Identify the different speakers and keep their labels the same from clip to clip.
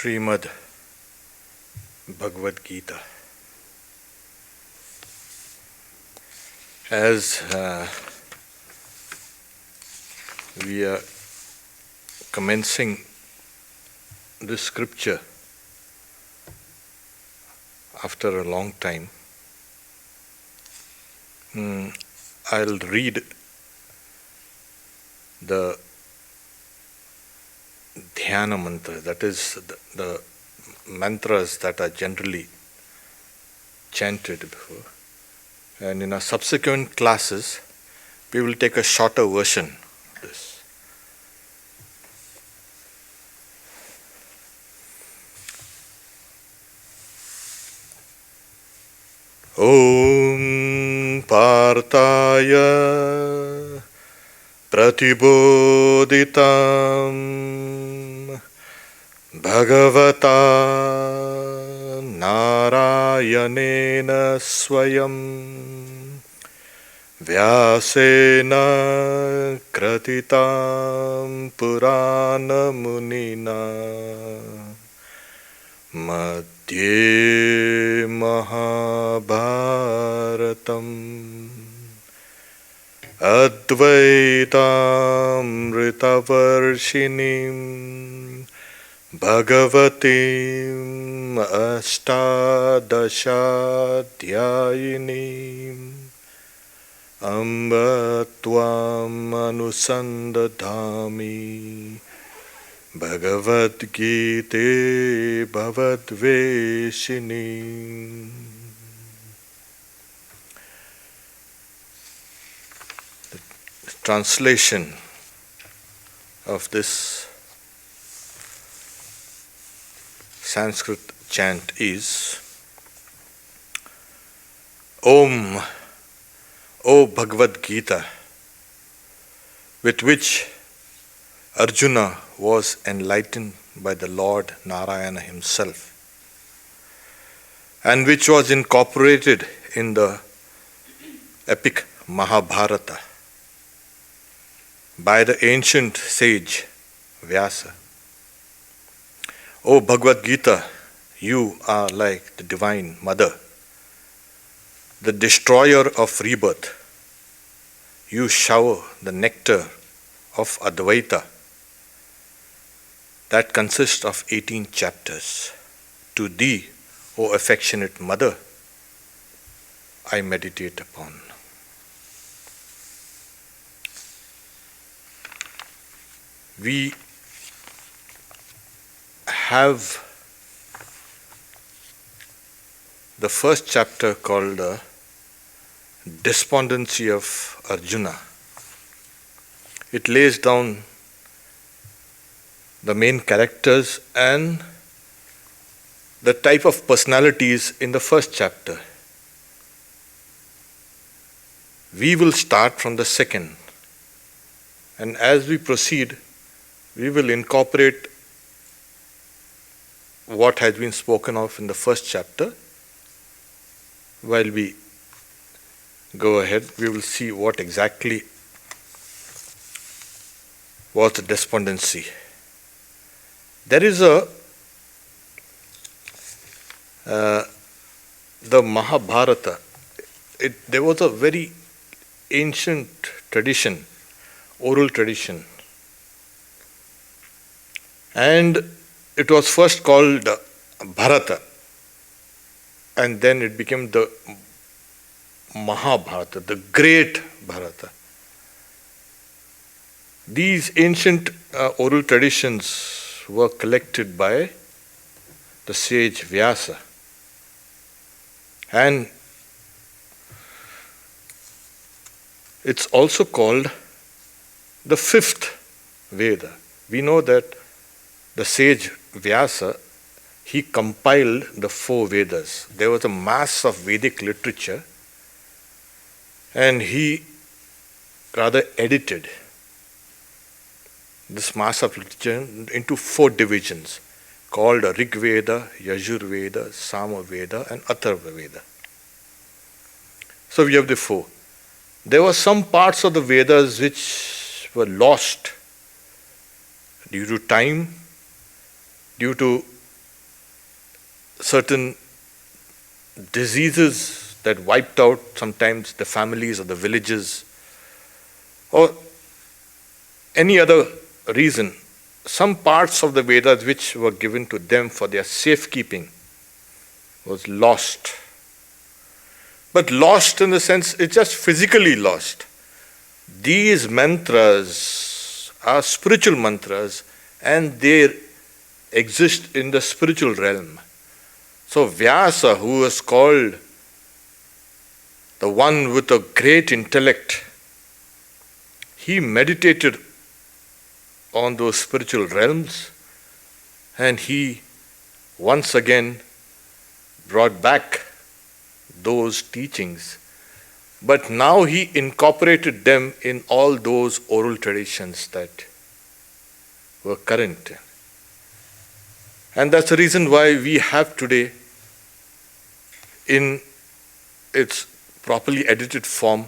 Speaker 1: Srimad Bhagavad Gita. As we are commencing this scripture after a long time, I'll read the Dhyana mantra, that is the mantras that are generally chanted before. And in our subsequent classes, we will take a shorter version of this. Om Partaya Pratibodhitam Bhagavata Narayanena Swayam Vyasena Kratitam Purana Munina Madhye Mahabharatam Advaitamritavarshinim Bhagavatim Astadashadhyayinim Amba Tvam Anusandadhami Bhagavad Gita Bhavadveshini. The translation of this Sanskrit chant is: Om, O Bhagavad Gita, with which Arjuna was enlightened by the Lord Narayana himself, and which was incorporated in the epic Mahabharata by the ancient sage Vyasa. O Bhagavad Gita, you are like the Divine Mother, the destroyer of rebirth. You shower the nectar of Advaita that consists of 18 chapters. To thee, O affectionate Mother, I meditate upon. We have the first chapter called the Despondency of Arjuna. It lays down the main characters and the type of personalities in the first chapter. We will start from the second, and as we proceed, we will incorporate what has been spoken of in the first chapter. While we go ahead, we will see what exactly was the despondency. There is the Mahabharata. There was a very ancient tradition, oral tradition, and it was first called Bharata, and then it became the Mahabharata, the great Bharata. These ancient oral traditions were collected by the sage Vyasa, and it's also called the fifth Veda. We know that the sage Vyasa, he compiled the 4 Vedas. There was a mass of Vedic literature, and he rather edited this mass of literature into 4 divisions called Rig Veda, Yajur Veda, Sama Veda, and Atharva Veda. So we have the 4. There were some parts of the Vedas which were lost due to time, due to certain diseases that wiped out sometimes the families or the villages, or any other reason, some parts of the Vedas which were given to them for their safekeeping was lost. But lost in the sense, it's just physically lost. These mantras are spiritual mantras and they exist in the spiritual realm. So Vyasa, who was called the one with a great intellect, he meditated on those spiritual realms and he once again brought back those teachings. But now he incorporated them in all those oral traditions that were current. And that's the reason why we have today, in its properly edited form,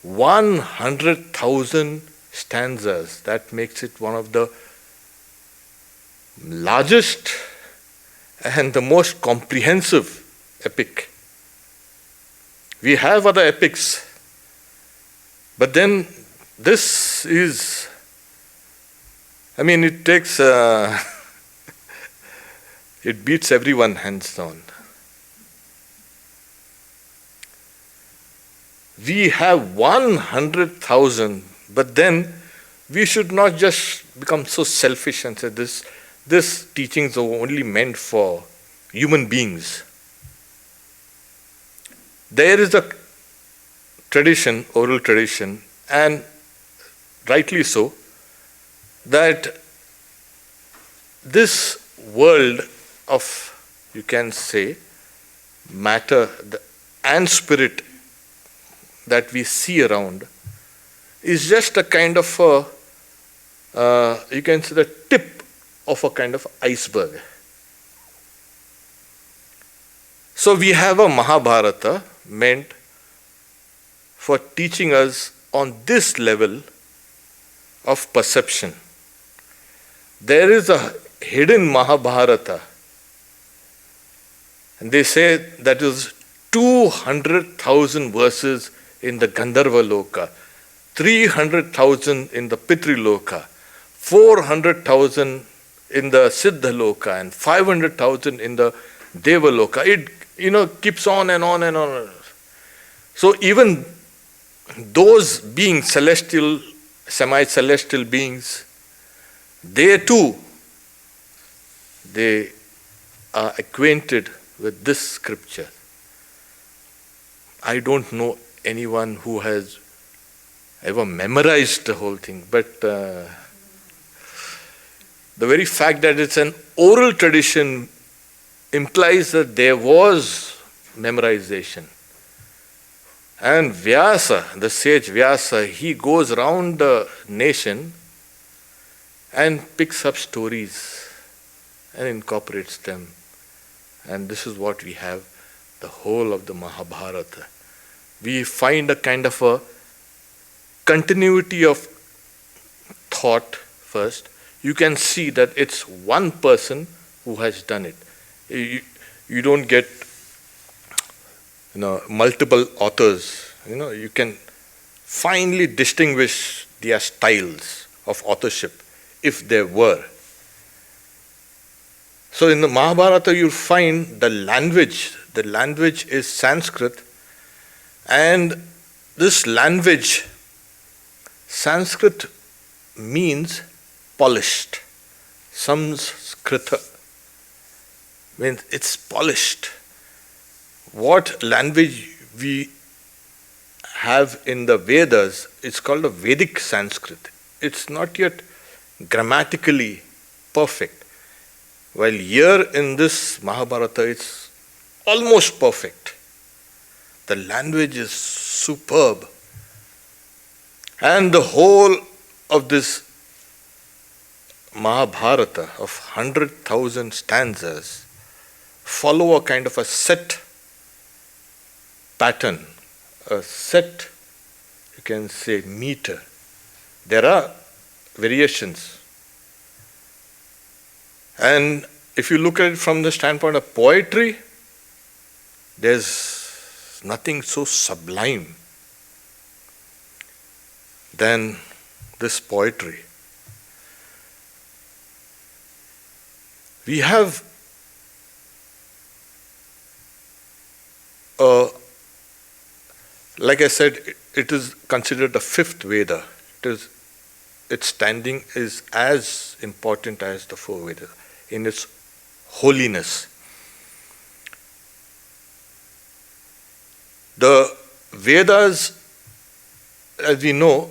Speaker 1: 100,000 stanzas. That makes it one of the largest and the most comprehensive epic. We have other epics, but then this is, it takes, it beats everyone hands down. We have 100,000, but then we should not just become so selfish and say this teachings are only meant for human beings. There is a tradition, oral tradition, and rightly so, that this world of, you can say, matter and spirit that we see around is just a kind of you can say the tip of a kind of iceberg. So we have a Mahabharata meant for teaching us on this level of perception. There is a hidden Mahabharata, and they say that is 200,000 verses in the Gandharva Loka, 300,000 in the Pitri Loka, 400,000 in the Siddha Loka, and 500,000 in the Deva Loka. It keeps on and on and on. So even those beings, celestial, semi-celestial beings, they too, they are acquainted with this scripture. I don't know anyone who has ever memorized the whole thing, but the very fact that it's an oral tradition implies that there was memorization. And Vyasa, the sage Vyasa, he goes around the nation and picks up stories and incorporates them. And this is what we have, the whole of the Mahabharata. We find a kind of a continuity of thought first. You can see that it's one person who has done it. You don't get multiple authors. You can finely distinguish their styles of authorship, if there were. So in the Mahabharata you'll find the language. The language is Sanskrit, and this language, Sanskrit means polished. Samskrita means it's polished. What language we have in the Vedas, it's called a Vedic Sanskrit. It's not yet grammatically perfect. While here in this Mahabharata, it's almost perfect. The language is superb. And the whole of this Mahabharata of 100,000 stanzas follow a kind of a set pattern, a set, you can say, meter. There are variations. And if you look at it from the standpoint of poetry, there's nothing so sublime than this poetry. We have like I said, it is considered the fifth Veda. Its standing is as important as the four Vedas in its holiness. The Vedas, as we know,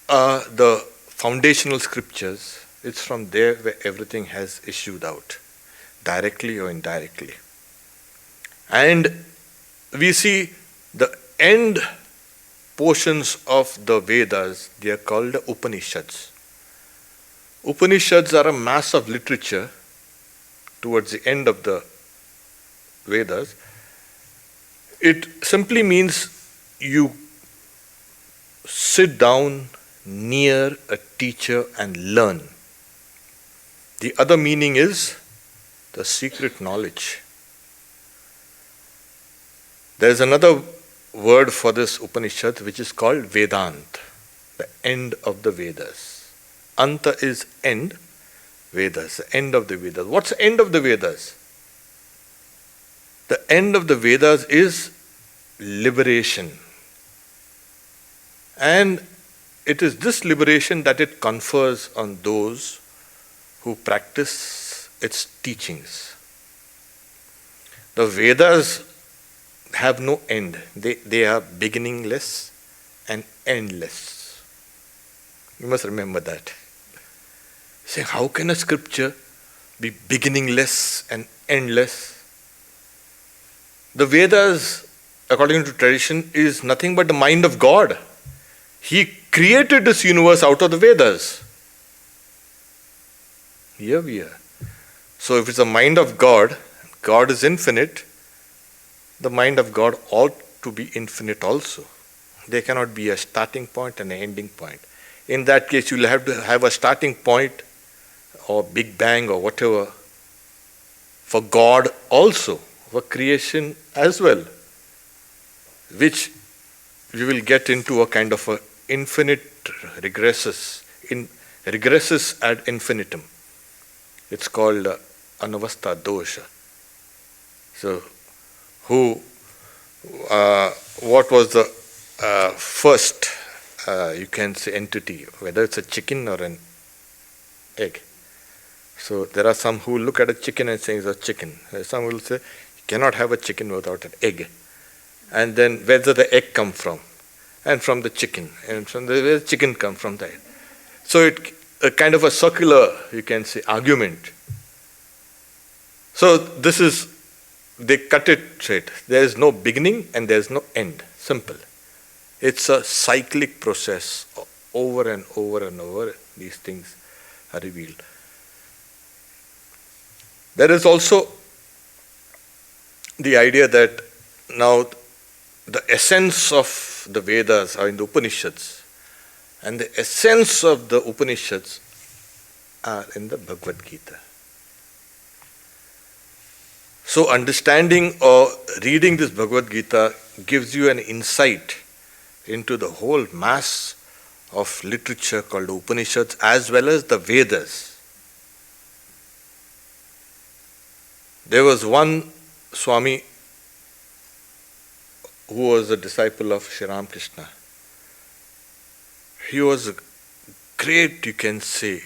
Speaker 1: are the foundational scriptures. It's from there where everything has issued out, directly or indirectly. And we see the end portions of the Vedas, they are called the Upanisads. Upanishads are a mass of literature towards the end of the Vedas. It simply means you sit down near a teacher and learn. The other meaning is the secret knowledge. There is another word for this Upanishad which is called Vedanta, the end of the Vedas. Anta is end, Vedas, the end of the Vedas. What's the end of the Vedas? The end of the Vedas is liberation. And it is this liberation that it confers on those who practice its teachings. The Vedas have no end. They are beginningless and endless. You must remember that. Say, how can a scripture be beginningless and endless? The Vedas, according to tradition, is nothing but the mind of God. He created this universe out of the Vedas. Here we are. So if it's the mind of God, God is infinite, the mind of God ought to be infinite also. There cannot be a starting point and an ending point. In that case, you'll have to have a starting point or Big Bang or whatever for God also, for creation as well, which we will get into a kind of a infinite regresses ad infinitum. It's called anavastha dosha. So, what was the first, you can say, entity, whether it's a chicken or an egg? So there are some who look at a chicken and say it's a chicken. Some will say you cannot have a chicken without an egg. And then where does the egg come from? And from the chicken. And from where the chicken come from the egg. So it a kind of a circular, you can say, argument. So this is, they cut it straight. There is no beginning and there is no end. Simple. It's a cyclic process. Over and over and over, these things are revealed. There is also the idea that now the essence of the Vedas are in the Upanishads, and the essence of the Upanishads are in the Bhagavad Gita. So understanding or reading this Bhagavad Gita gives you an insight into the whole mass of literature called the Upanishads as well as the Vedas. There was one Swami who was a disciple of Sri Ramakrishna. He was a great, you can say,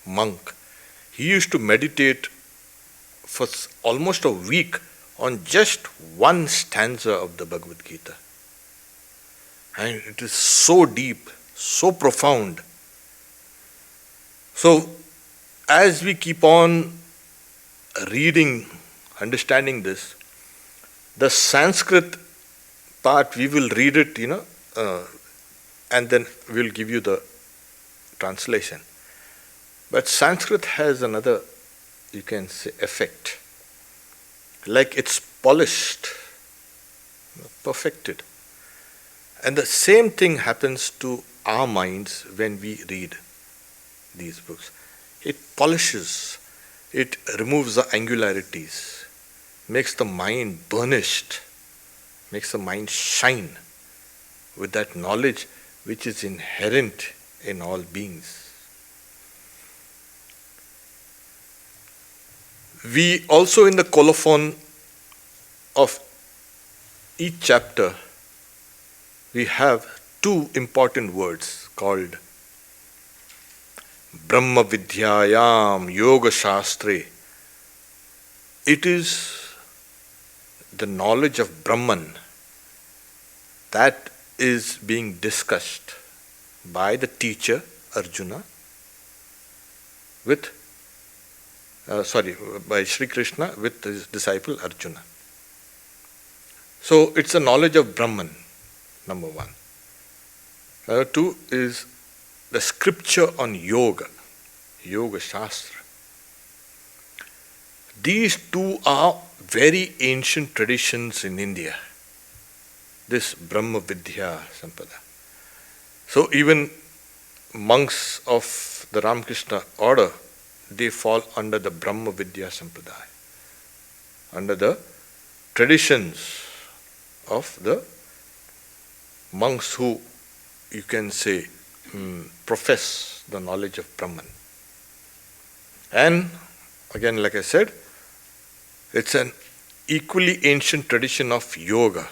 Speaker 1: monk. He used to meditate for almost a week on just one stanza of the Bhagavad Gita. And it is so deep, so profound. So, as we keep on reading, understanding this, the Sanskrit part, we will read it, and then we will give you the translation. But Sanskrit has another, you can say, effect. Like it's polished, perfected. And the same thing happens to our minds when we read these books. It polishes. It removes the angularities, makes the mind burnished, makes the mind shine with that knowledge which is inherent in all beings. We also, in the colophon of each chapter, we have two important words called Brahma Vidyayam Yoga Shastre. It is the knowledge of Brahman that is being discussed by the teacher Arjuna by Sri Krishna with his disciple Arjuna. So it's the knowledge of Brahman, number one. Number two is the scripture on yoga, Yoga Shastra. These two are very ancient traditions in India, this Brahma Vidya Sampada. So even monks of the Ramakrishna order, they fall under the Brahma Vidya Sampradaya, under the traditions of the monks who, you can say, profess the knowledge of Brahman. And again, like I said, it's an equally ancient tradition of yoga.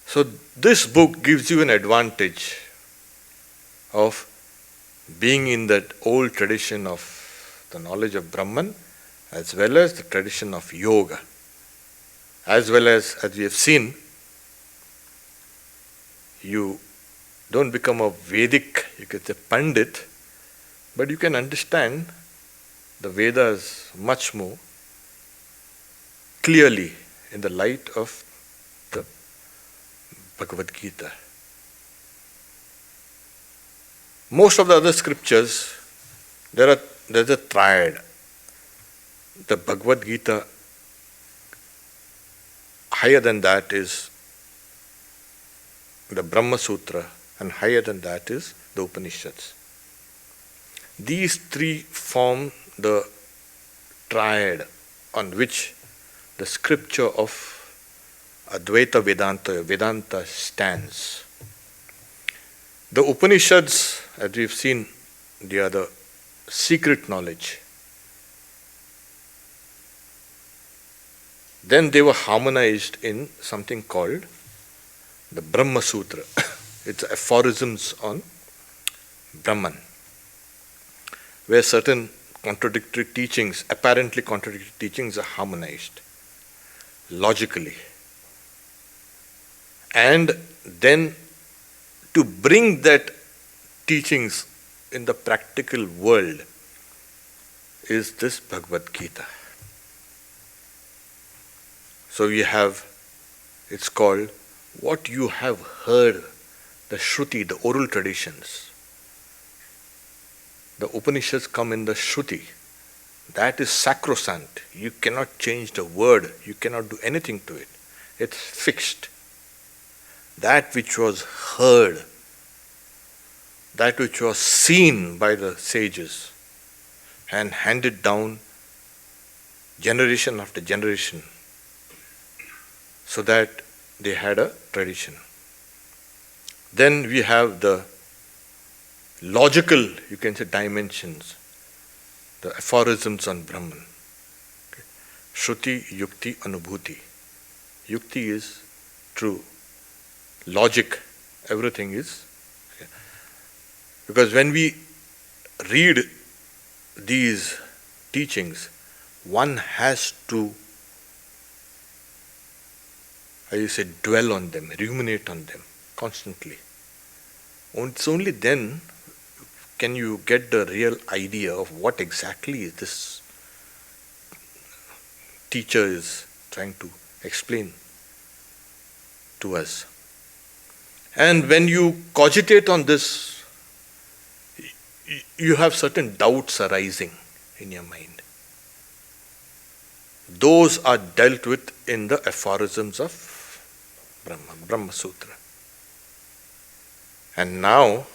Speaker 1: So this book gives you an advantage of being in that old tradition of the knowledge of Brahman, as well as the tradition of yoga, as well as we have seen, you don't become a Vedic, you can say Pandit, but you can understand the Vedas much more clearly in the light of the Bhagavad Gita. Most of the other scriptures, there's a triad. The Bhagavad Gita, higher than that is the Brahman Sutra, and higher than that is the Upanisads. These three form the triad on which the scripture of Advaita Vedanta stands. The Upanishads, as we've seen, they are the secret knowledge. Then they were harmonized in something called the Brahman Sutra. It's aphorisms on Brahman, where certain contradictory teachings, apparently contradictory teachings, are harmonized logically. And then to bring that teachings in the practical world is this Bhagavad Gita. So we have, it's called what you have heard, the Shruti, the oral traditions. The Upanishads come in the Shruti. That is sacrosanct. You cannot change the word. You cannot do anything to it. It's fixed. That which was heard, that which was seen by the sages and handed down generation after generation, so that they had a tradition. Then we have the logical, you can say, dimensions, the aphorisms on Brahman. Okay. Shruti, Yukti, Anubhuti. Yukti is true. Logic, everything is. Okay. Because when we read these teachings, one has to, dwell on them, ruminate on them constantly. It's only then can you get the real idea of what exactly this teacher is trying to explain to us. And when you cogitate on this, you have certain doubts arising in your mind. Those are dealt with in the aphorisms of Brahma Sutra. And now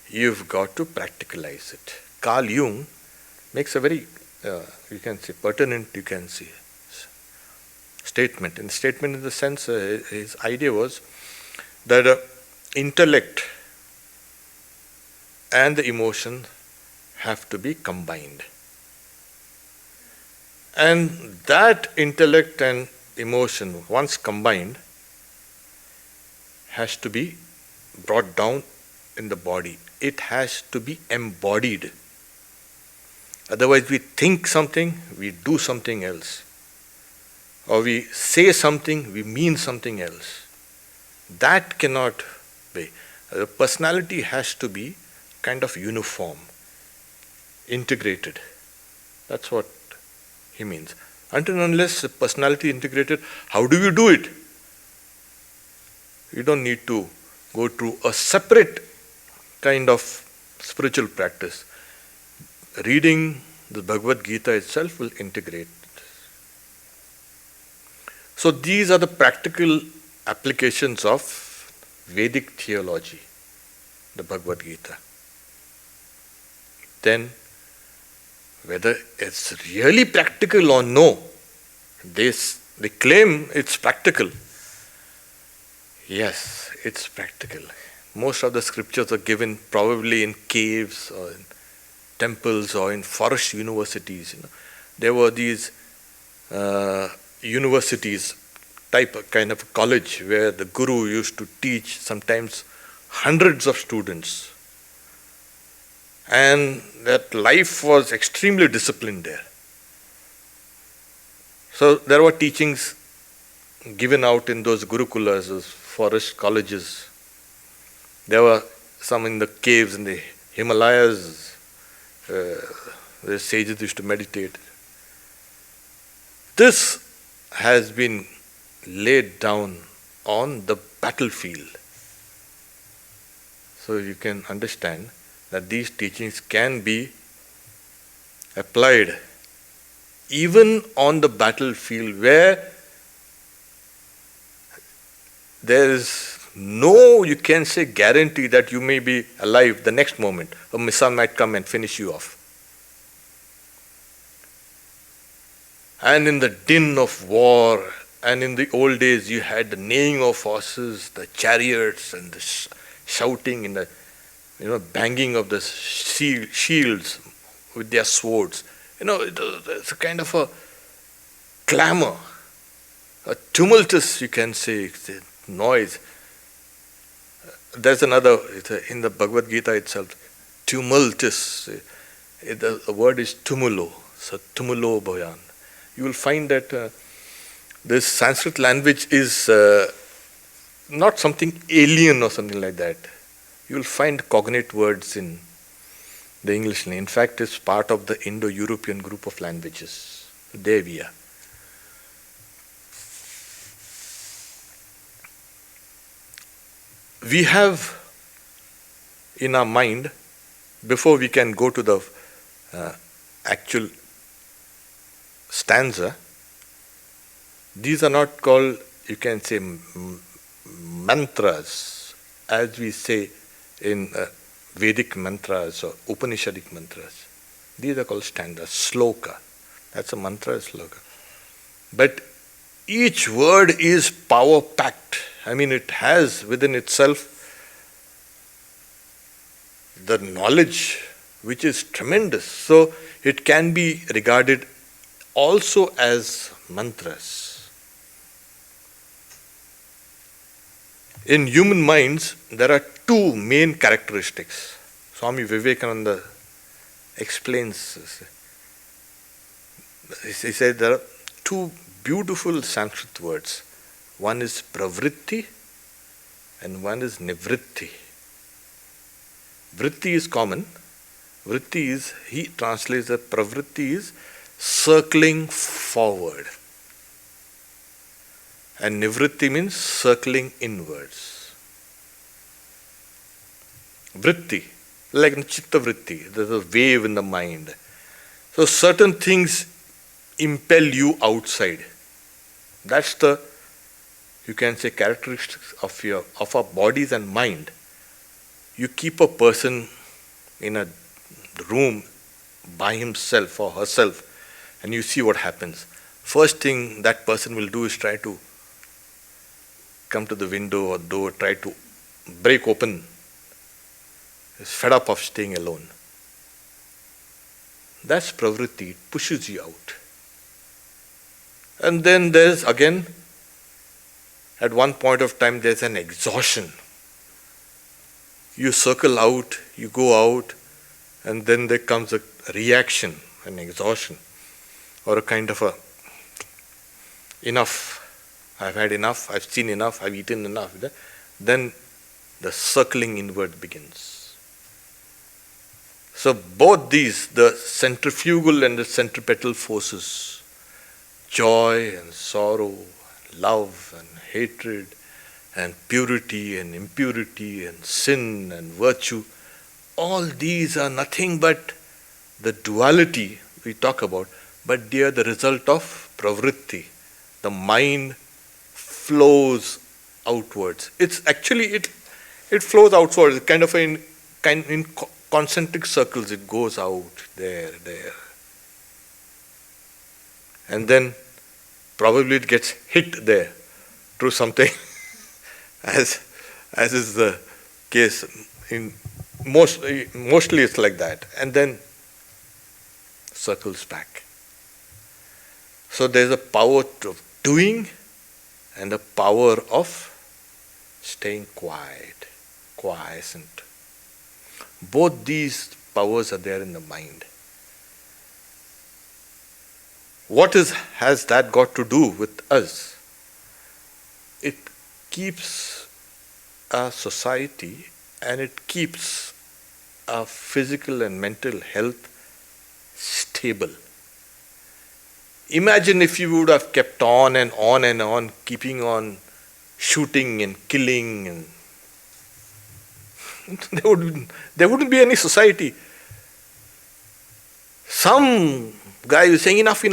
Speaker 1: you've got to practicalize it. Carl Jung makes a very, you can say, pertinent, you can say, statement. And statement in the sense, his idea was that intellect and the emotion have to be combined. And that intellect and emotion, once combined, has to be brought down in the body. It has to be embodied. Otherwise, we think something, we do something else. Or we say something, we mean something else. That cannot be. The personality has to be kind of uniform, integrated. That's what he means. Until and unless the personality integrated, how do you do it? You don't need to go through a separate kind of spiritual practice. Reading the Bhagavad Gita itself will integrate. So these are the practical applications of Vedic theology, the Bhagavad Gita. Then, whether it's really practical or no, they claim it's practical. Yes, it's practical. Most of the scriptures are given probably in caves or in temples or in forest universities. There were these universities, kind of a college where the guru used to teach sometimes hundreds of students. And that life was extremely disciplined there. So there were teachings given out in those gurukulas, those forest colleges. There were some in the caves in the Himalayas, where sages used to meditate. This has been laid down on the battlefield. So you can understand that these teachings can be applied even on the battlefield where there is no, you can say, guarantee that you may be alive the next moment. A missile might come and finish you off. And in the din of war, and in the old days you had the neighing of horses, the chariots, and the shouting and the banging of the shields with their swords. It's a kind of a clamor, a tumultuous, you can say, noise. There's another, in the Bhagavad Gita itself, tumultuous. The word is tumulo, so tumulo bhayan. You will find that this Sanskrit language is not something alien or something like that. You will find cognate words in the English. In fact, it's part of the Indo-European group of languages. There we are. We have in our mind, before we can go to the actual stanza, these are not called, you can say, mantras, as we say in Vedic mantras or Upanishadic mantras. These are called stanzas, sloka. That's a mantra, sloka. But each word is power-packed. It has within itself the knowledge which is tremendous. So it can be regarded also as mantras. In human minds, there are two main characteristics. Swami Vivekananda explains this. He said there are two beautiful Sanskrit words. One is pravritti and one is nivritti. Vritti is common. Vritti is, he translates that pravritti is circling forward. And nivritti means circling inwards. Vritti, like chitta vritti, there's a wave in the mind. So certain things impel you outside. That's the, you can say, characteristics of our bodies and mind. You keep a person in a room by himself or herself, and you see what happens. First thing that person will do is try to come to the window or door, try to break open. He's fed up of staying alone. That's pravritti. It pushes you out. And then there's again, at one point of time, there's an exhaustion. You circle out, you go out, and then there comes a reaction, an exhaustion, or a kind of a enough. I've had enough, I've seen enough, I've eaten enough. Then the circling inward begins. So both these, the centrifugal and the centripetal forces, joy and sorrow, love and hatred, and purity and impurity and sin and virtue, all these are nothing but the duality we talk about, but they are the result of pravritti. The mind flows outwards. It's actually, it flows outwards, kind of in concentric circles. It goes out, there. And then probably it gets hit there through something, as is the case in mostly it's like that, and then circles back. So there's a power of doing and a power of staying quiet, quiescent. Both these powers are there in the mind. What has that got to do with us? It keeps our society and it keeps our physical and mental health stable. Imagine if you would have kept on and on and on, keeping on shooting and killing, and there wouldn't be any society. Some guy is saying enough.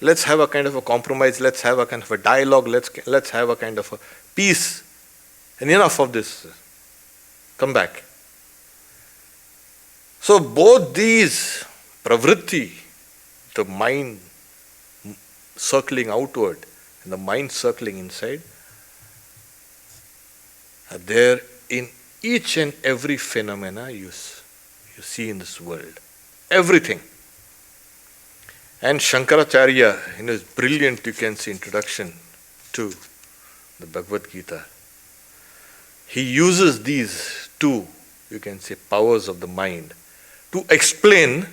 Speaker 1: Let's have a kind of a compromise, let's have a kind of a dialogue, let's have a kind of a peace, and enough of this. Come back. So both these pravritti, the mind circling outward and the mind circling inside, are there in each and every phenomena you see in this world. Everything. And Shankaracharya, in his brilliant, you can see, introduction to the Bhagavad Gita, he uses these two, you can say, powers of the mind to explain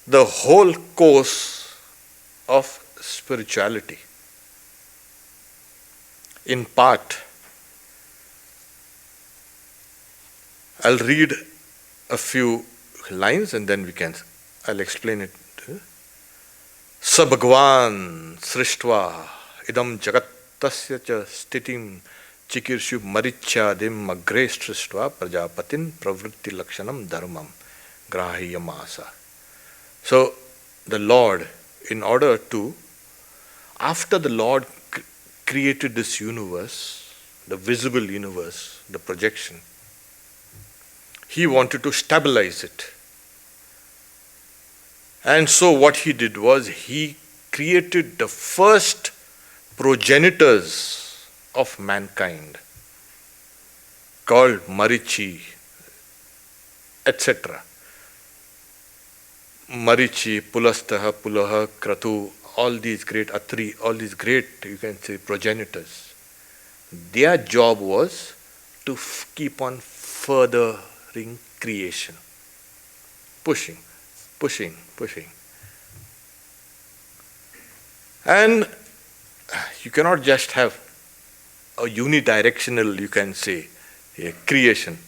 Speaker 1: the whole course of spirituality. In part, I'll read a few lines and then I'll explain it. Sa Bhagwan Srishtva idam jagatasya cha stitim chikirshu marichadim agre srishtva prajapatin pravritti lakshanam dharmam grahiyamasa. So the Lord, after the Lord created this universe, the visible universe, the projection, he wanted to stabilize it. And so what he did was he created the first progenitors of mankind called Marichi, etc. Marichi, Pulastaha, Pulaha, Kratu, all these great Atri, all these great, you can say, progenitors. Their job was to keep on furthering creation. Pushing. And you cannot just have a unidirectional, you can say, creation.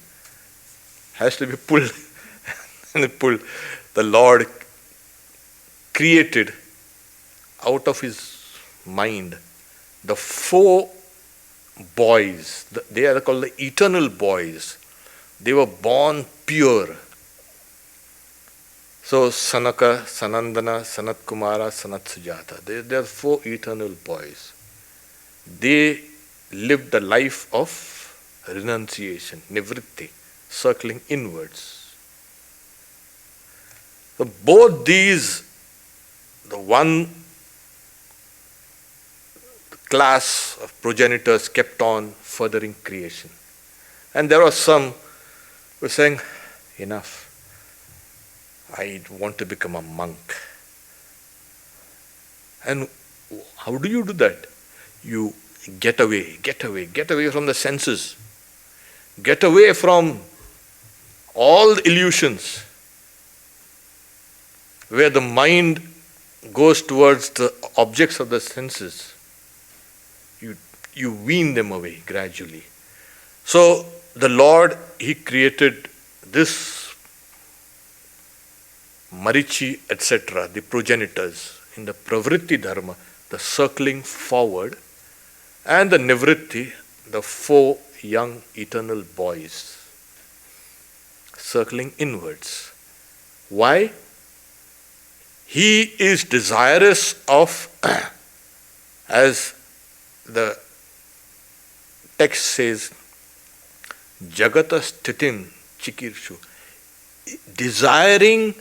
Speaker 1: Has to be pulled and pulled. The Lord created out of his mind the four boys. They are called the eternal boys. They were born pure. So Sanaka, Sanandana, Sanat Kumara, Sanat Sujata. They are four eternal boys. They lived the life of renunciation, nivritti, circling inwards. So both these, the one class of progenitors kept on furthering creation. And there are some who are saying, enough, I want to become a monk. And how do you do that? You get away from the senses. Get away from all the illusions where the mind goes towards the objects of the senses. You wean them away gradually. So the Lord, He created this Marichi, etc., the progenitors in the pravritti dharma, the circling forward, and the nivritti, the 4 young eternal boys, circling inwards. Why? He is desirous of, as the text says, Jagata Stitim Chikirshu, desiring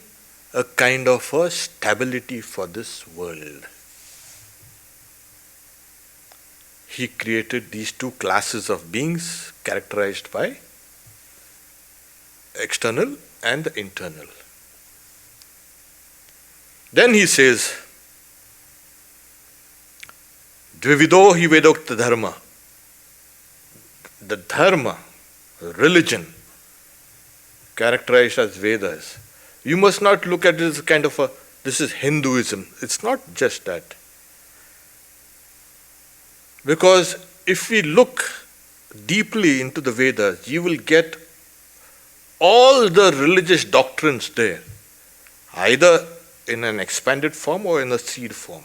Speaker 1: a kind of a stability for this world. He created these 2 classes of beings characterized by external and the internal. Then he says, Dvivido hi vedokta dharma. The dharma, religion, characterized as Vedas. You must not look at it as kind of this is Hinduism. It's not just that. Because if we look deeply into the Vedas, you will get all the religious doctrines there, either in an expanded form or in a seed form.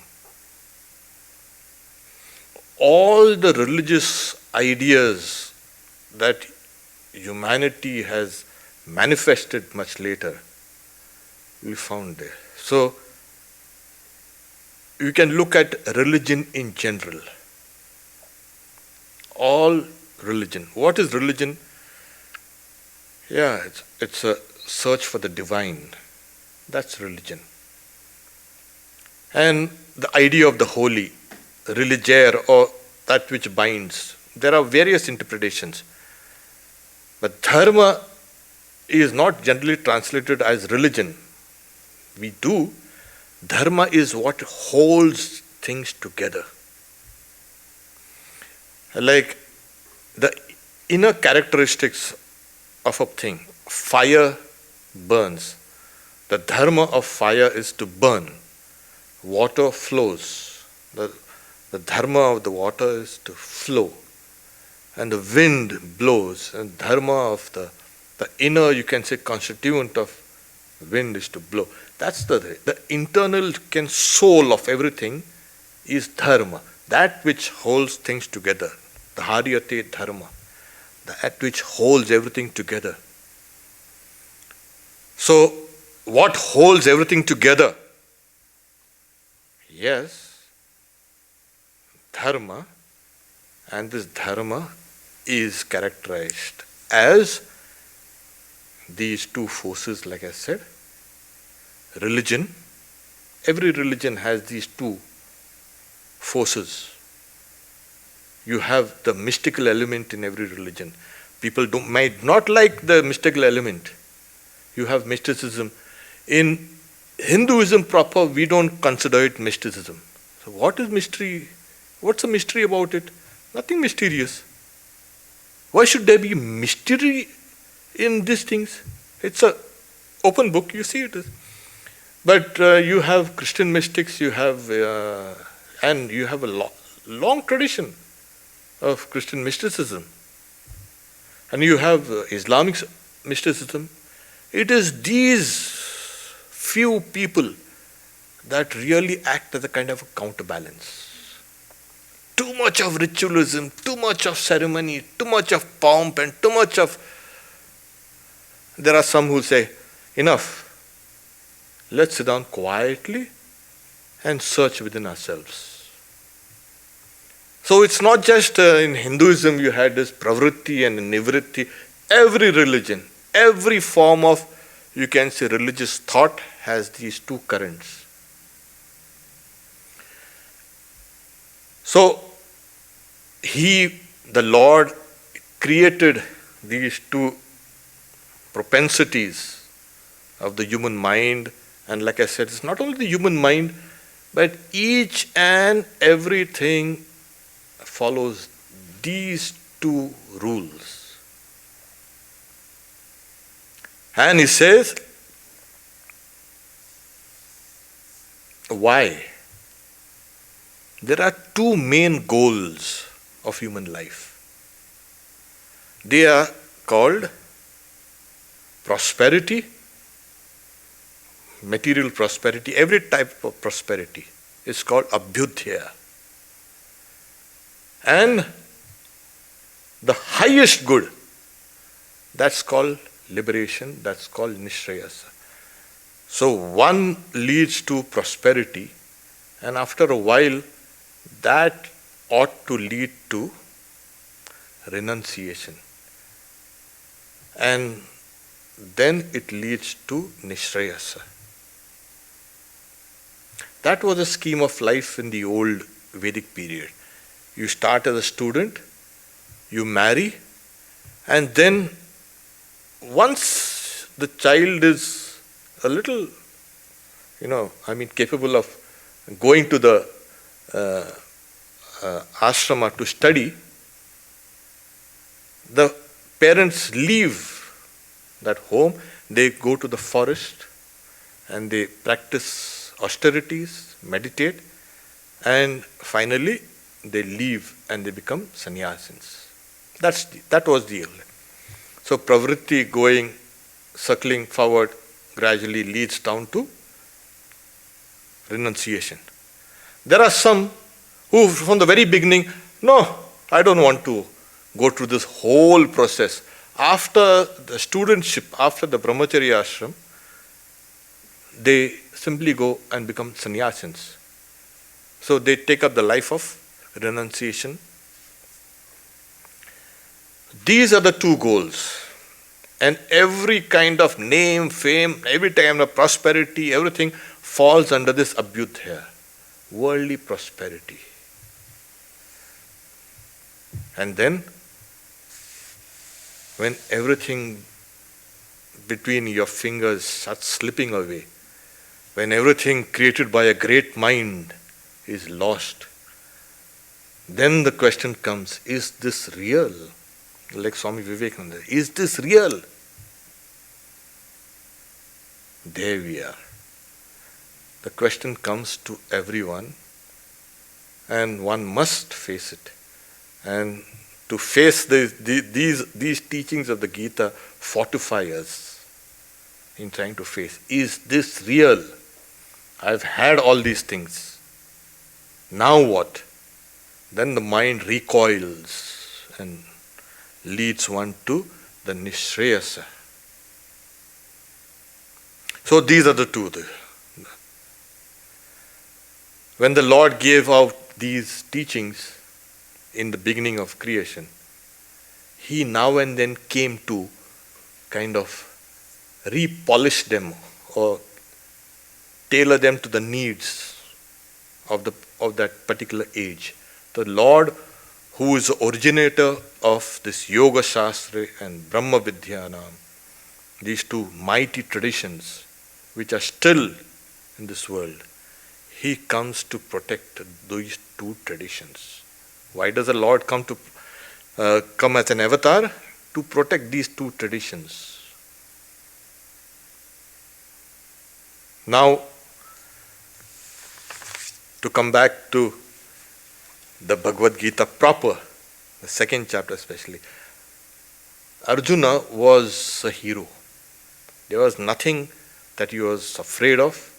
Speaker 1: All the religious ideas that humanity has manifested much later will be found there. So, you can look at religion in general. All religion. What is religion? Yeah, it's a search for the divine. That's religion. And the idea of the holy, religere, or that which binds. There are various interpretations. But dharma is not generally translated as religion. We do. Dharma is what holds things together. Like the inner characteristics of a thing. Fire burns. The dharma of fire is to burn. Water flows. The dharma of the water is to flow. And the wind blows. And dharma of the inner, you can say, constituent of wind is to blow. That's the internal soul of everything is dharma. That which holds things together. The haryate dharma. That which holds everything together. So, what holds everything together? Yes, dharma, and this dharma is characterized as these 2 forces, like I said. Religion, every religion has these 2 forces. You have the mystical element in every religion. People might not like the mystical element. You have mysticism. In Hinduism proper, we don't consider it mysticism. So what is mystery? What's the mystery about it? Nothing mysterious. Why should there be mystery in these things? It's an open book, you see it is. But you have Christian mystics, you have a long tradition of Christian mysticism. And you have Islamic mysticism. It is these few people that really act as a kind of a counterbalance. Too much of ritualism, too much of ceremony, too much of pomp, and too much of... There are some who say, enough. Let's sit down quietly and search within ourselves. So it's not just in Hinduism you had this pravritti and nivritti. Every religion, every form of you can say religious thought has these two currents. So, the Lord created these two propensities of the human mind, and like I said, it's not only the human mind, but each and everything follows these two rules. And he says, why? There are two main goals of human life. They are called prosperity, material prosperity, every type of prosperity is called abhyudhya. And the highest good, that's called liberation, that's called nishrayasa. So one leads to prosperity, and after a while, that ought to lead to renunciation. And then it leads to nishrayasa. That was a scheme of life in the old Vedic period. You start as a student, you marry, and then once the child is a little, capable of going to the ashrama to study, the parents leave that home, they go to the forest and they practice austerities, meditate, and finally they leave and they become sannyasins. That was the early. So pravritti going, circling forward, gradually leads down to renunciation. There are some who from the very beginning, no, I don't want to go through this whole process. After the studentship, after the brahmacharya ashram, they simply go and become sannyasins. So they take up the life of renunciation. These are the two goals. And every kind of name, fame, every kind of prosperity, everything falls under this abhyudhya, worldly prosperity. And then, when everything between your fingers starts slipping away, when everything created by a great mind is lost, then the question comes, is this real? Like Swami Vivekananda, is this real? There we are. The question comes to everyone, and one must face it. And to face these teachings of the Gita fortify us in trying to face, is this real? I've had all these things. Now what? Then the mind recoils and leads one to the nishrayasa. So these are the two. When the Lord gave out these teachings in the beginning of creation, He now and then came to kind of repolish them or tailor them to the needs of that particular age. The Lord, who is the originator of this Yoga Shastra and Brahma Vidyanam, these two mighty traditions which are still in this world, He comes to protect these two traditions. Why does the Lord come as an avatar? To protect these two traditions. Now, to come back to the Bhagavad Gita proper, the second chapter especially, Arjuna was a hero. There was nothing that he was afraid of.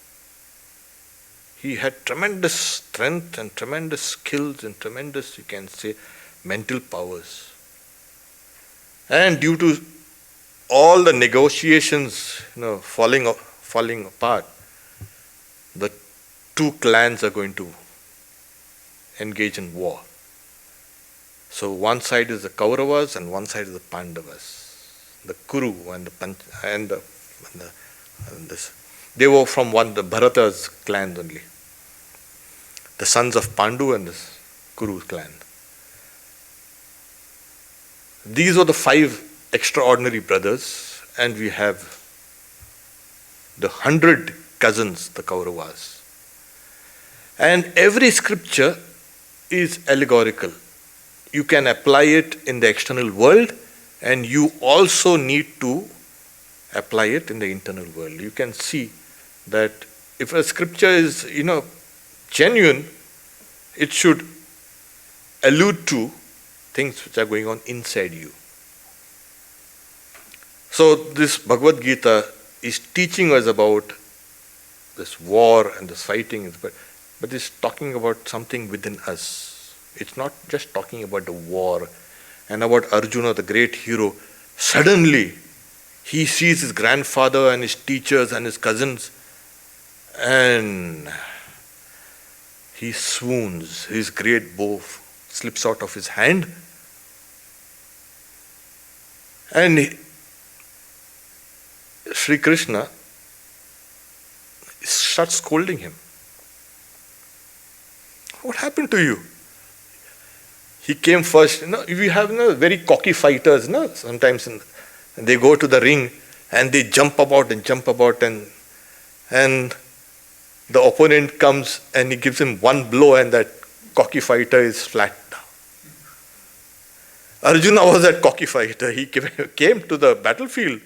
Speaker 1: He had tremendous strength and tremendous skills and tremendous, you can say, mental powers. And due to all the negotiations, falling apart, the two clans are going to engage in war. So one side is the Kauravas and one side is the Pandavas, the Kuru and the and this. They were from the Bharata's clan only. The sons of Pandu and the Kuru clan. These were the 5 extraordinary brothers, and we have the 100 cousins, the Kauravas. And every scripture is allegorical. You can apply it in the external world, and you also need to apply it in the internal world. You can see that if a scripture is, genuine, it should allude to things which are going on inside you. So this Bhagavad Gita is teaching us about this war and this fighting, but it's talking about something within us. It's not just talking about the war and about Arjuna, the great hero. Suddenly, he sees his grandfather and his teachers and his cousins, and he swoons. His great bow slips out of his hand, and Sri Krishna starts scolding him. What happened to you? He came first. We have very cocky fighters. Sometimes they go to the ring and they jump about and the opponent comes and he gives him one blow and that cocky fighter is flat. Arjuna was that cocky fighter. He came to the battlefield.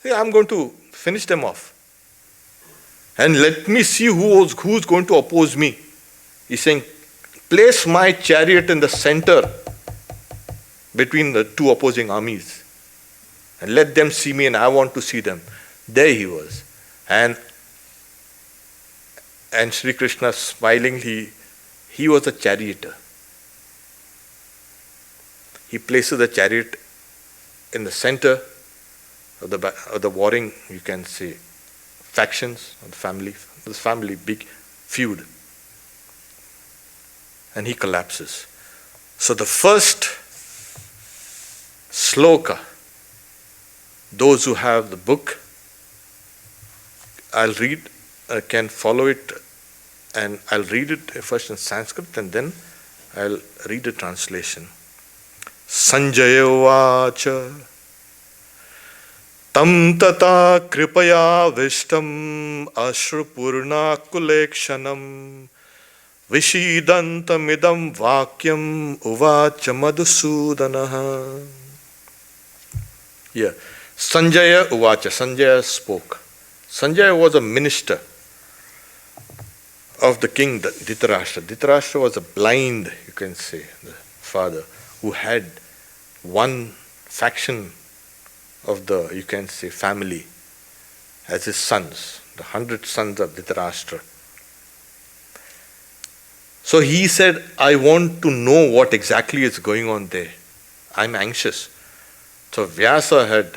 Speaker 1: Say, I'm going to finish them off. And let me see who's going to oppose me. He's saying, place my chariot in the center between the 2 opposing armies. And let them see me, and I want to see them. There he was. And Sri Krishna smilingly, he was a charioteer. He places the chariot in the center of the warring, you can say, factions of the family. This family, big feud. And he collapses. So the first sloka, those who have the book, I'll read, can follow it, and I'll read it first in Sanskrit and then I'll read the translation. Sanjaya Vacha Tam tata kripaya vishtam ashrupurna kulekshanam Vishidantamidam vakyam uvacha madhusudanaha. Here, Sanjaya uvacha. Sanjaya spoke. Sanjaya was a minister of the king Dhritarashtra. Dhritarashtra was a blind, you can say, the father, who had one faction of the, you can say, family as his sons, the 100 sons of Dhritarashtra. So he said, I want to know what exactly is going on there. I'm anxious. So Vyasa had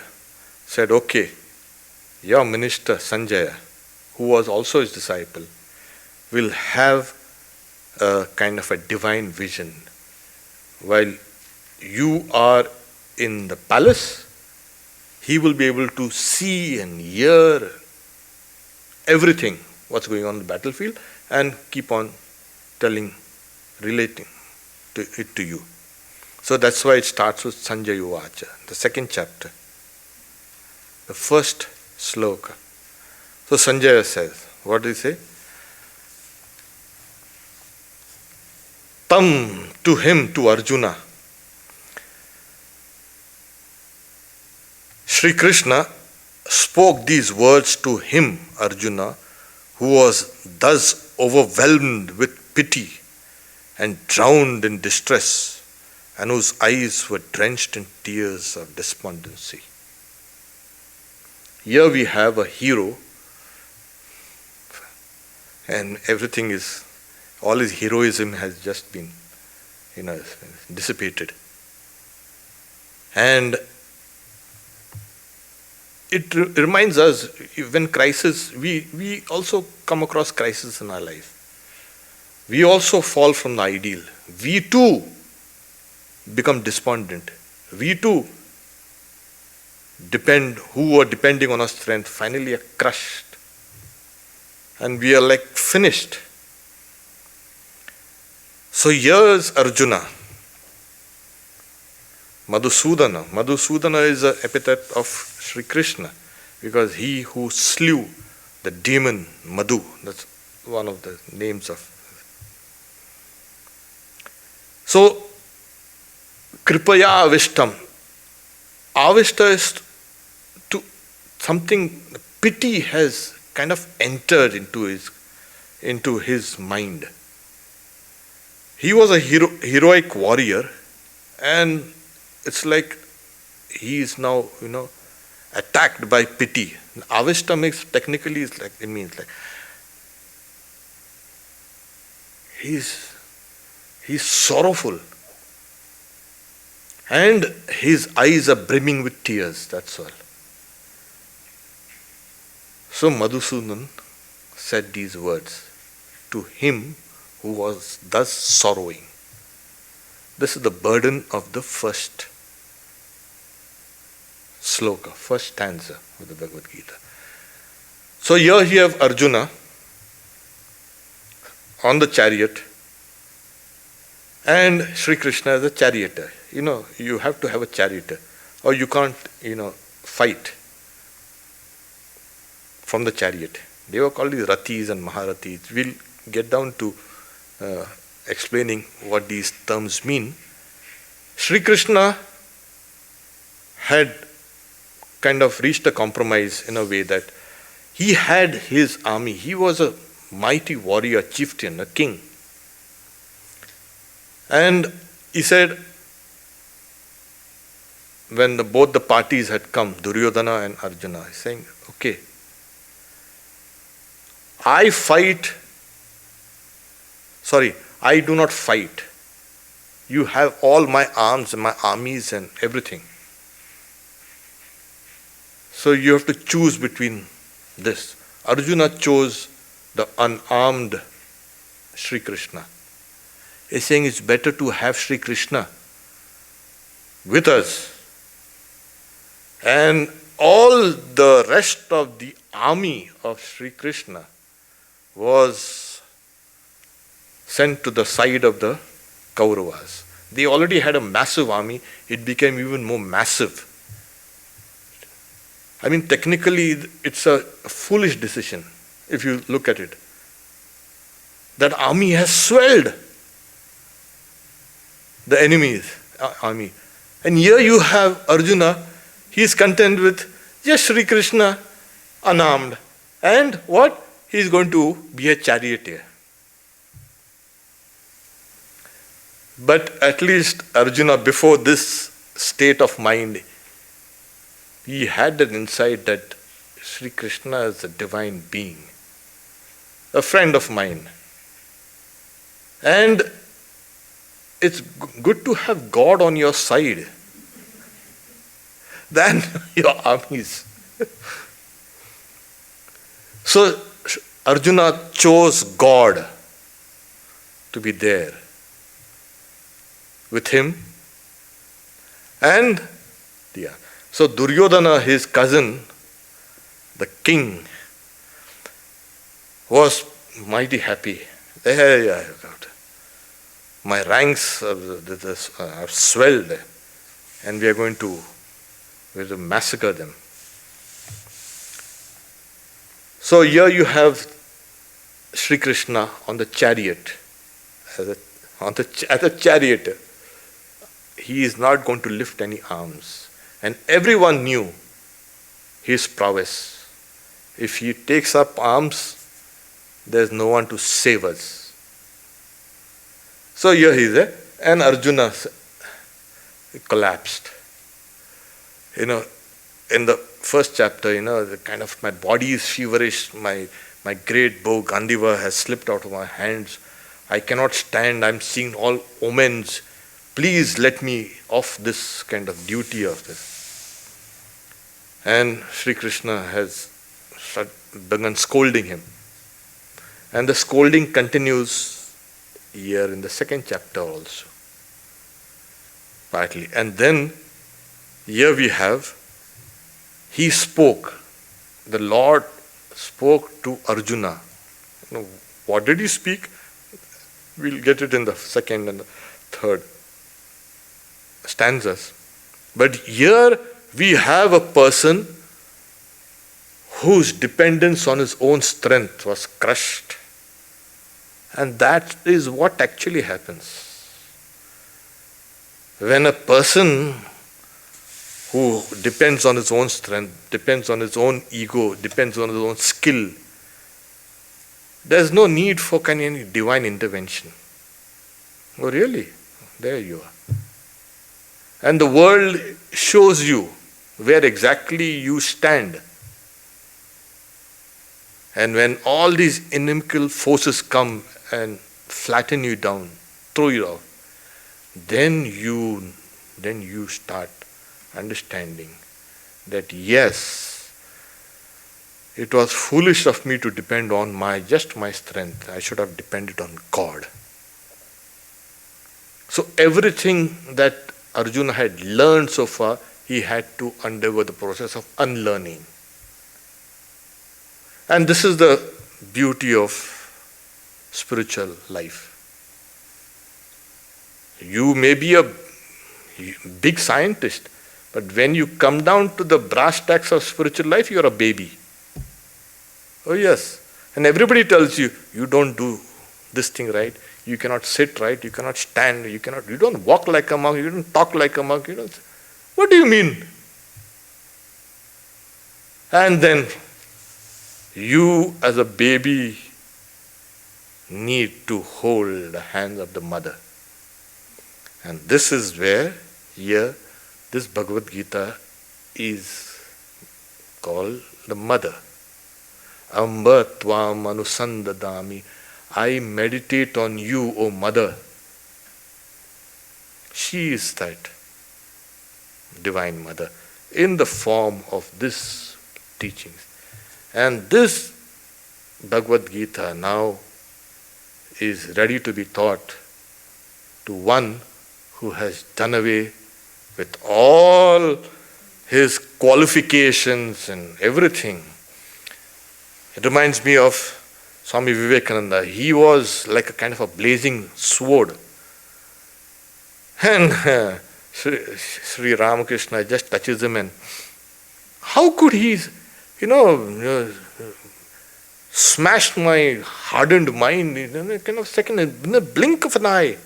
Speaker 1: said, okay, your minister Sanjaya, who was also his disciple, will have a kind of a divine vision. While you are in the palace, he will be able to see and hear everything, what's going on in the battlefield, and keep on relating it to you. So that's why it starts with Sanjaya Vacha, the 2nd chapter, the first sloka. So Sanjaya says, what does he say? Tam, to him, to Arjuna. Sri Krishna spoke these words to him, Arjuna, who was thus overwhelmed with pity and drowned in distress, and whose eyes were drenched in tears of despondency. Here we have a hero, and everything is, all his heroism has just been, dissipated. And it reminds us, when crisis, we also come across crisis in our life. We also fall from the ideal. We too become despondent. We too who were depending on our strength, finally are crushed. And we are like finished. So here's Arjuna. Madhusudana. Madhusudana is an epithet of Sri Krishna because he who slew the demon Madhu. That's one of the names of. So, Kripaya Avishtam. Avishta is to something, pity has kind of entered into his mind. He was a heroic warrior, and it's like he is now, attacked by pity. Avishta means technically it means he's sorrowful. And his eyes are brimming with tears, that's all. So Madhusudan said these words to him who was thus sorrowing. This is the burden of the first sloka, first stanza of the Bhagavad Gita. So here you have Arjuna on the chariot and Sri Krishna as a charioteer. You have to have a charioteer or you can't, fight from the chariot. They were called these ratis and maharatis. We'll get down to explaining what these terms mean. Sri Krishna had kind of reached a compromise in a way that he had his army. He was a mighty warrior, chieftain, a king. And he said, when both the parties had come, Duryodhana and Arjuna, he's saying, okay, I do not fight. You have all my arms and my armies and everything. So you have to choose between this. Arjuna chose the unarmed Sri Krishna. He's saying it's better to have Sri Krishna with us. And all the rest of the army of Sri Krishna was sent to the side of the Kauravas. They already had a massive army. It became even more massive. I mean, technically, it's a foolish decision if you look at it. That army has swelled the enemy's army. And here you have Arjuna. He is content with just Sri Krishna unarmed. And what? He is going to be a charioteer. But at least Arjuna, before this state of mind, he had an insight that Sri Krishna is a divine being, a friend of mine. And it's good to have God on your side than your armies. So Arjuna chose God to be there with him. And so Duryodhana, his cousin, the king, was mighty happy. My ranks are swelled and we are going to massacre them. So here you have Sri Krishna on the chariot, as a charioteer. He is not going to lift any arms. And everyone knew his prowess. If he takes up arms, there's no one to save us. So here he is there, and Arjuna collapsed. In the first chapter, the kind of my body is feverish, my great bow Gandiva has slipped out of my hands. I cannot stand, I'm seeing all omens. Please let me off this kind of duty of this. And Sri Krishna has begun scolding him. And the scolding continues here in the second chapter also. Partly. And then here we have he spoke. The Lord spoke to Arjuna. What did he speak? We'll get it in the second and the third stanzas. But here we have a person whose dependence on his own strength was crushed. And that is what actually happens. When a person who depends on his own strength, depends on his own ego, depends on his own skill, there's no need for any divine intervention. Oh, really? There you are. And the world shows you where exactly you stand. And when all these inimical forces come and flatten you down, throw you out, then you start understanding that yes, it was foolish of me to depend on just my strength. I should have depended on God. So everything that Arjuna had learned so far, he had to undergo the process of unlearning. And this is the beauty of spiritual life. You may be a big scientist, but when you come down to the brass tacks of spiritual life, you are a baby. Oh yes. And everybody tells you, you don't do this thing right, you cannot sit right, you cannot stand, you don't walk like a monk, you don't talk like a monk, what do you mean? And then you as a baby need to hold the hands of the mother. And this is where here this Bhagavad Gita is called the mother. Amba tvam anusandadami. I meditate on you, O mother. She is that divine mother in the form of this teachings. And this Bhagavad Gita now is ready to be taught to one who has done away with all his qualifications and everything. It reminds me of Swami Vivekananda. He was like a kind of a blazing sword. And Sri Ramakrishna just touches him, and how could he, smash my hardened mind in a kind of second, in a blink of an eye.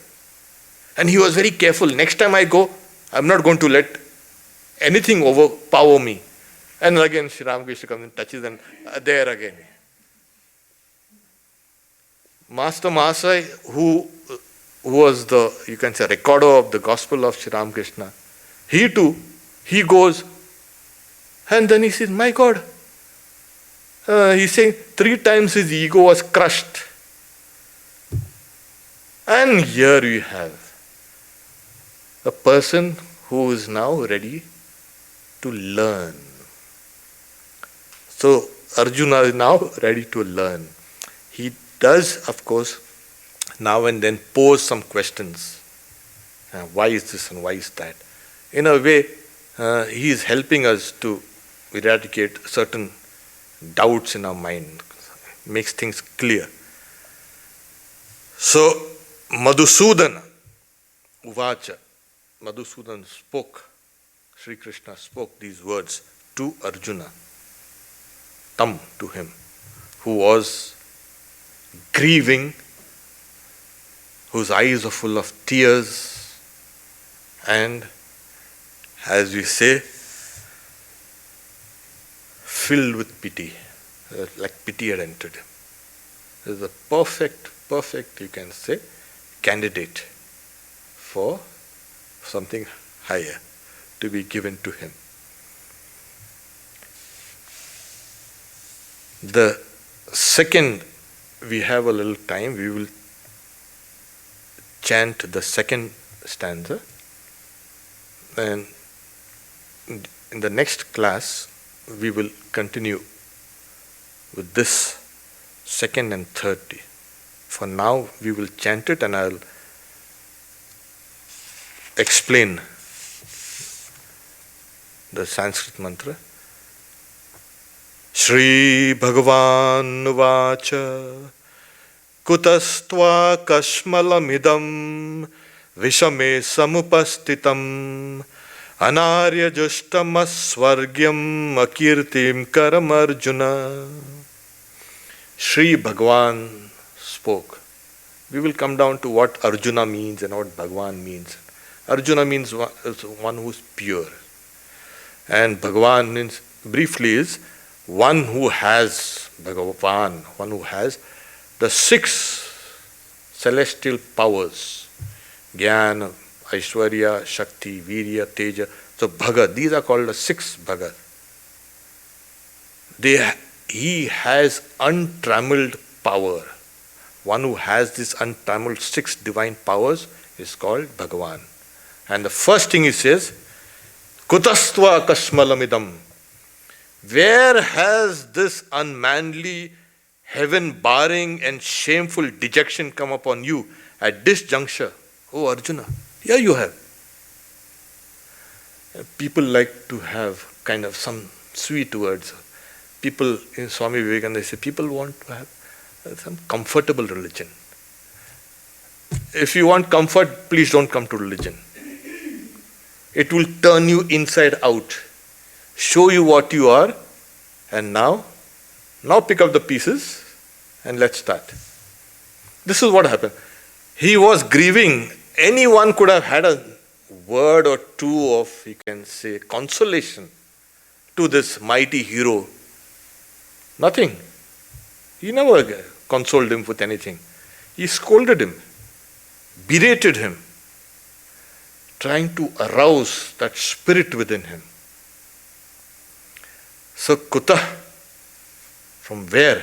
Speaker 1: And he was very careful. Next time I go, I'm not going to let anything overpower me. And again, Sri Ramakrishna comes and touches, and there again. Master Masai, who was the, you can say, recorder of the gospel of Sri Ramakrishna, he too, he goes, and then he says, my God, he's saying 3 times his ego was crushed. And here we have a person who is now ready to learn. So Arjuna is now ready to learn. He does, of course, now and then pose some questions. Why is this and why is that? In a way, he is helping us to eradicate certain doubts in our mind, makes things clear. So, Madhusudana Uvacha, Madhusudan spoke, Sri Krishna spoke these words to Arjuna, Tam, to him, who was grieving, whose eyes are full of tears, and, as we say, filled with pity, like pity had entered him. This is a perfect, you can say, candidate for something higher to be given to him. The second, we have a little time, we will chant the second stanza, and in the next class we will continue with this second and third. For now we will chant it, and I'll explain the Sanskrit Mantra, Shri Bhagavan Vacha Kutastva Kashmalamidam Vishame Samupastitam Anarya Jushtamaswargyam Akirtim Karamarjuna. Shri Bhagavan spoke. We will come down to what Arjuna means and what Bhagavan means. Arjuna means one who is pure. And Bhagavan means, briefly, is one who has, Bhagavan, one who has the 6 celestial powers. Jnana, Aishwarya, Shakti, Virya, Teja. So Bhagat, these are called the 6 Bhagat. He has untrammeled power. One who has this untrammeled 6 divine powers is called Bhagavan. And the first thing he says, Kutastva Kashmalamidam. Where has this unmanly, heaven-barring and shameful dejection come upon you at this juncture? Oh Arjuna, here you have. People like to have kind of some sweet words. People in Swami Vivekananda, they say, people want to have some comfortable religion. If you want comfort, please don't come to religion. It will turn you inside out, show you what you are, and now pick up the pieces and let's start. This is what happened. He was grieving. Anyone could have had a word or two of, you can say, consolation to this mighty hero. Nothing. He never consoled him with anything. He scolded him, berated him, trying to arouse that spirit within him. So Kuta, from where?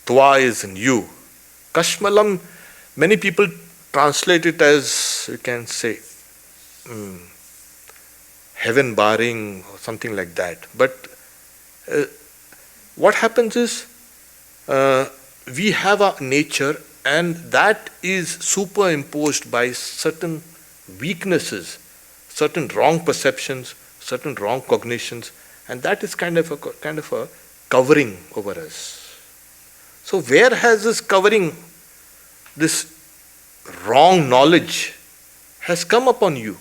Speaker 1: Twa is in you. Kashmalam, many people translate it as, you can say, heaven barring or something like that. But what happens is, we have a nature and that is superimposed by certain weaknesses, certain wrong perceptions, certain wrong cognitions, and that is kind of a covering over us. So where has this covering, this wrong knowledge has come upon you?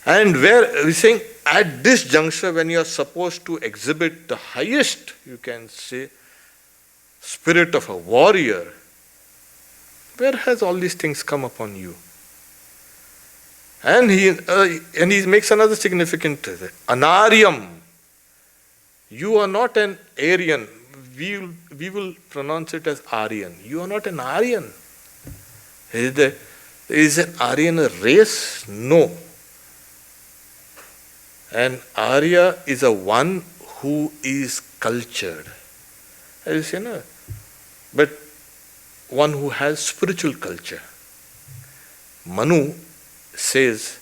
Speaker 1: And where we're saying, at this juncture when you are supposed to exhibit the highest, you can say, spirit of a warrior, where has all these things come upon you? And he makes another significant, Anaryam. You are not an Aryan. We will pronounce it as Aryan. You are not an Aryan. Is an Aryan a race? No. And Arya is a one who is cultured. As you say, no? But one who has spiritual culture. Manu says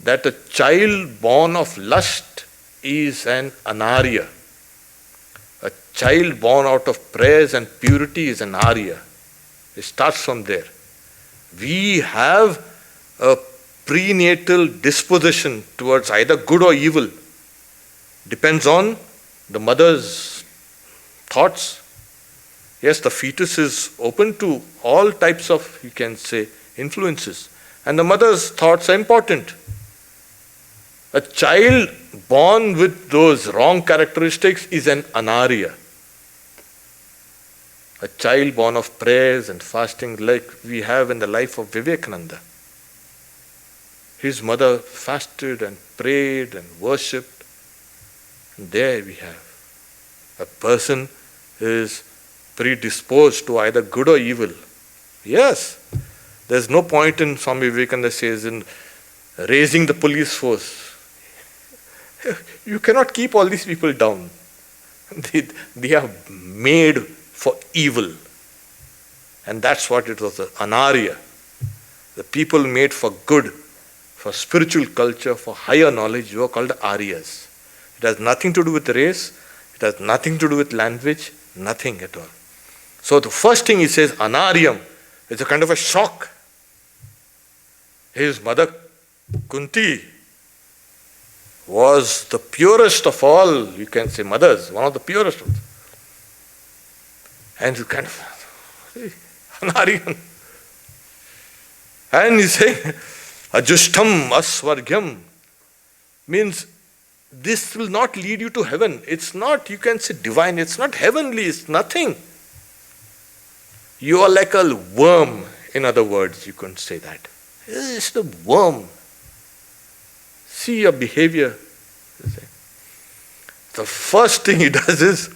Speaker 1: that a child born of lust is an anarya. A child born out of prayers and purity is an arya. It starts from there. We have a prenatal disposition towards either good or evil. Depends on the mother's thoughts. Yes, the fetus is open to all types of, you can say, influences. And the mother's thoughts are important. A child born with those wrong characteristics is an anarya. A child born of prayers and fasting, like we have in the life of Vivekananda. His mother fasted and prayed and worshipped. And there we have a person is predisposed to either good or evil. Yes, there's no point in, Swami Vivekananda says, in raising the police force. You cannot keep all these people down. They are made for evil. And that's what it was, the Anarya. The people made for good, for spiritual culture, for higher knowledge, you are called Aryas. It has nothing to do with race, it has nothing to do with language, nothing at all. So the first thing he says, Anaryam, is a kind of a shock. His mother Kunti was the purest of all, you can say, mothers, one of the purest of them. And you kind of, Anariyan. And he's saying, Ajustham asvargyam means this will not lead you to heaven. It's not, you can say, divine. It's not heavenly. It's nothing. You are like a worm, in other words, you can say that. It's the worm. See your behavior. The first thing he does is,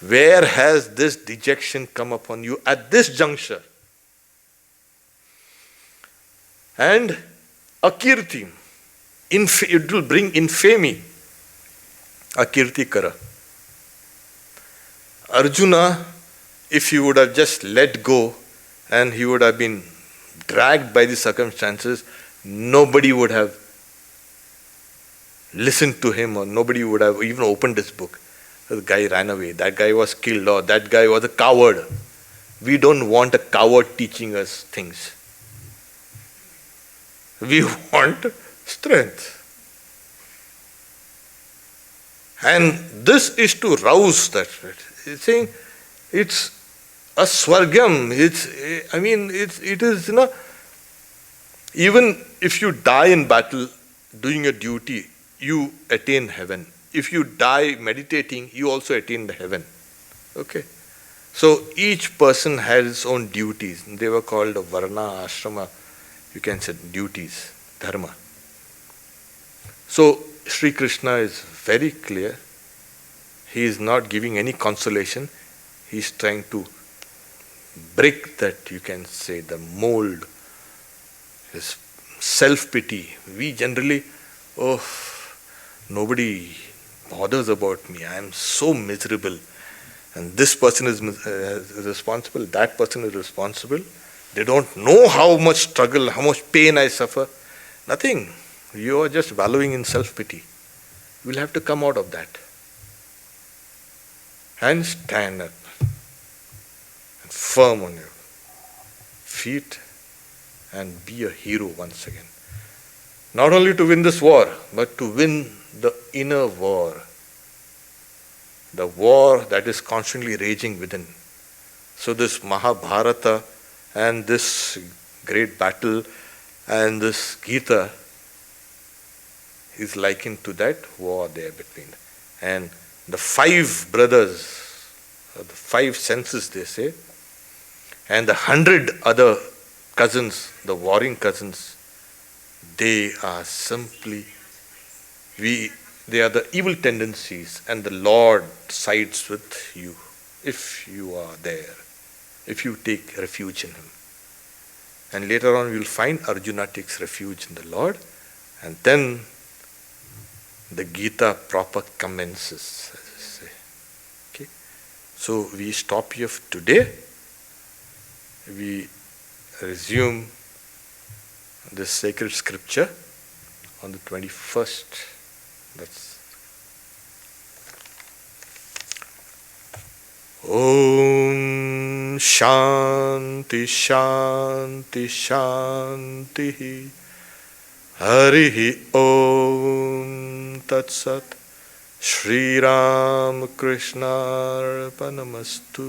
Speaker 1: where has this dejection come upon you at this juncture? And akirti, it will bring infamy. Akirti kara. Arjuna, if he would have just let go and he would have been dragged by the circumstances, nobody would have listened to him, or nobody would have even opened his book. The guy ran away, that guy was killed, or that guy was a coward. We don't want a coward teaching us things. We want strength. And this is to rouse that spirit. It's saying it's a swargam. It is, even if you die in battle doing a duty, you attain heaven. If you die meditating, you also attain the heaven. Okay? So each person has his own duties. They were called varna, ashrama, you can say duties, dharma. So Sri Krishna is very clear. He is not giving any consolation. He is trying to break that, you can say, the mold, his self-pity. We generally, nobody bothers about me. I am so miserable. And this person is responsible, that person is responsible. They don't know how much struggle, how much pain I suffer. Nothing. You are just wallowing in self-pity. You will have to come out of that. And stand up. And firm on your feet. And be a hero once again. Not only to win this war, but to win the inner war. The war that is constantly raging within. So this Mahabharata and this great battle and this Gita is likened to that war there between. And the 5 brothers, the 5 senses they say, and the 100 other cousins, the warring cousins, they are simply, they are the evil tendencies, and the Lord sides with you if you are there, if you take refuge in Him. And later on we will find Arjuna takes refuge in the Lord, and then the Gita proper commences, as I say. Okay? So we stop here for today. We resume this sacred scripture on the 21st. That's Om Shanti Shanti Shanti Harihi Om Tat Sat Shri Ram Krishna Arpanamastu.